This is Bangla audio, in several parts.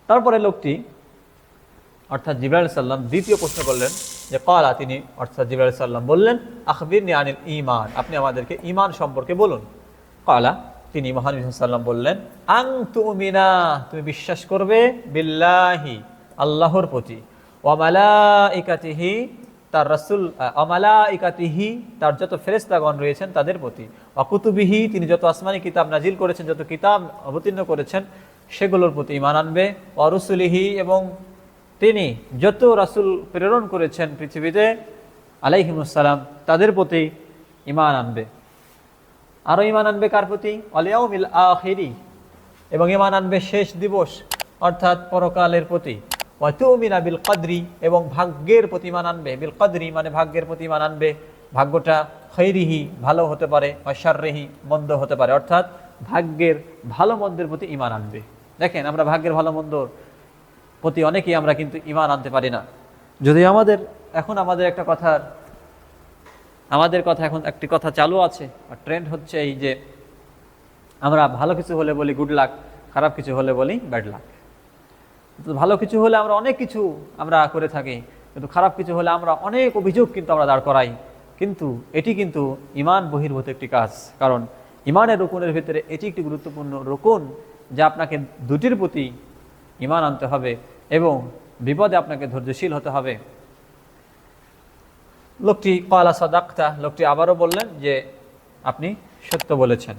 তারপরে লোকটি অর্থাৎ জিবরাইল সাল্লাম দ্বিতীয় প্রশ্ন করলেন যে ক্বালা, তিনি অর্থাৎ জিবরাইল সাল্লাম বললেন আখবিরনি আনিল ঈমান, আপনি আমাদেরকে ঈমান সম্পর্কে বলুন। ক্বালা, তিনি মহানবী সাল্লাল্লাহু আলাইহি ওয়াসাল্লাম বললেন আন তুমিনা, তুমি বিশ্বাস করবে, বিল্লাহি, আল্লাহর প্রতি, ওয়া মালাইকাতিহি, তার রাসূল, ওয়া মালাইকাতিহি, তার যত ফেরেশতাগণ রয়েছেন তাদের প্রতি, ওয়া কুতুবিহি, তিনি যত আসমানি কিতাব নাজিল করেছেন, যত কিতাব অবতীর্ণ করেছেন সেগুলোর প্রতি ঈমান আনবে, ওয়া রুসুলিহি, এবং তিনি যত রাসূল প্রেরণ করেছেন পৃথিবীতে আলাইহিমুস সালাম তাদের প্রতি ঈমান আনবে। আরও ঈমান আনবে কার প্রতি? ওয়াল ইয়াউমিল আখিরি, এবং ঈমান আনবে শেষ দিবস অর্থাৎ পরকালের প্রতি। ওয়া তুমিনা বিল কদরি, এবং ভাগ্যের প্রতি ঈমান আনবে। বিল কদরি মানে ভাগ্যের প্রতি ঈমান আনবে। ভাগ্যটা খৈরিহি, ভালো হতে পারে, ওয়া শাররিহি, মন্দ হতে পারে, অর্থাৎ ভাগ্যের ভালো মন্দের প্রতি ঈমান আনবে। দেখেন, আমরা ভাগ্যের ভালো মন্দর প্রতি অনেকেই আমরা কিন্তু ঈমান আনতে পারি না। যদি আমাদের একটা এখন একটি কথা চালু আছে, আর ট্রেন্ড হচ্ছে এই যে আমরা ভালো কিছু হলে বলি গুড লাক, খারাপ কিছু হলে বলি ব্যাড লাক। তো ভালো কিছু হলে আমরা অনেক কিছু আমরা করে থাকি, কিন্তু খারাপ কিছু হলে আমরা অনেক অভিযোগ কিন্তু আমরা দাঁড় করাই। কিন্তু এটি কিন্তু ঈমান বহির্ভূত একটি কাজ, কারণ ঈমানের রুকুনের ভিতরে এটি একটি গুরুত্বপূর্ণ রুকুন, যা আপনাকে দুটির প্রতি ঈমান আনতে হবে এবং বিপদে আপনাকে ধৈর্যশীল হতে হবে। লোকটি ক্বালা সাদাক্তা, লোকটি আবারও বললেন যে আপনি সত্য বলেছেন।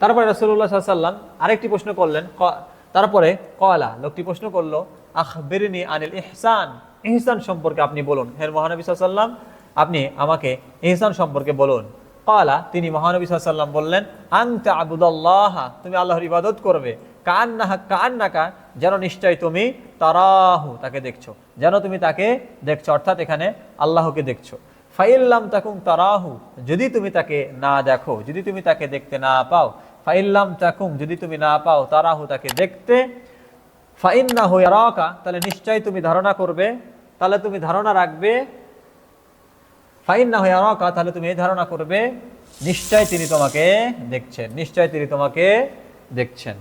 তারপরে রাসূলুল্লাহ সাল্লাল্লাহু আলাইহি ওয়াসাল্লাম আরেকটি প্রশ্ন করলেন। তারপরে ক্বালা, লোকটি প্রশ্ন করলো আখবিরনি আনিল ইহসান, ইহসান সম্পর্কে আপনি বলুন। হে মহানবী সাল্লাল্লাহু আলাইহি ওয়াসাল্লাম, আপনি আমাকে ইহসান সম্পর্কে বলুন। ক্বালা, তিনি মহানবী সাল্লাল্লাহু আলাইহি ওয়াসাল্লাম বললেন আন তা'বুদাল্লাহ, তুমি আল্লাহর ইবাদত করবে, কান্নাকা, যেন নিশ্চয় তুমি তারাহু, তাকে দেখছো, যেন তুমি তাকে দেখছো, অর্থাৎ এখানে আল্লাহকে দেখছো। ফাইল্লাম তাকুম তারাহু, যদি তুমি তাকে না দেখো, যদি তুমি তাকে দেখতে না পাও, ফাইল্লাম তাকুম, যদি তুমি না পাও, তারাহু, তাকে দেখতে, ফাইন্নাহু ইয়ারাকা, তাহলে নিশ্চয় তুমি ধারণা করবে, তাহলে তুমি ধারণা রাখবে, ফাইন্নাহু ইয়ারাকা, তাহলে তুমি এই ধারণা করবে নিশ্চয় তিনি তোমাকে দেখছেন, নিশ্চয় তিনি তোমাকে দেখছেন।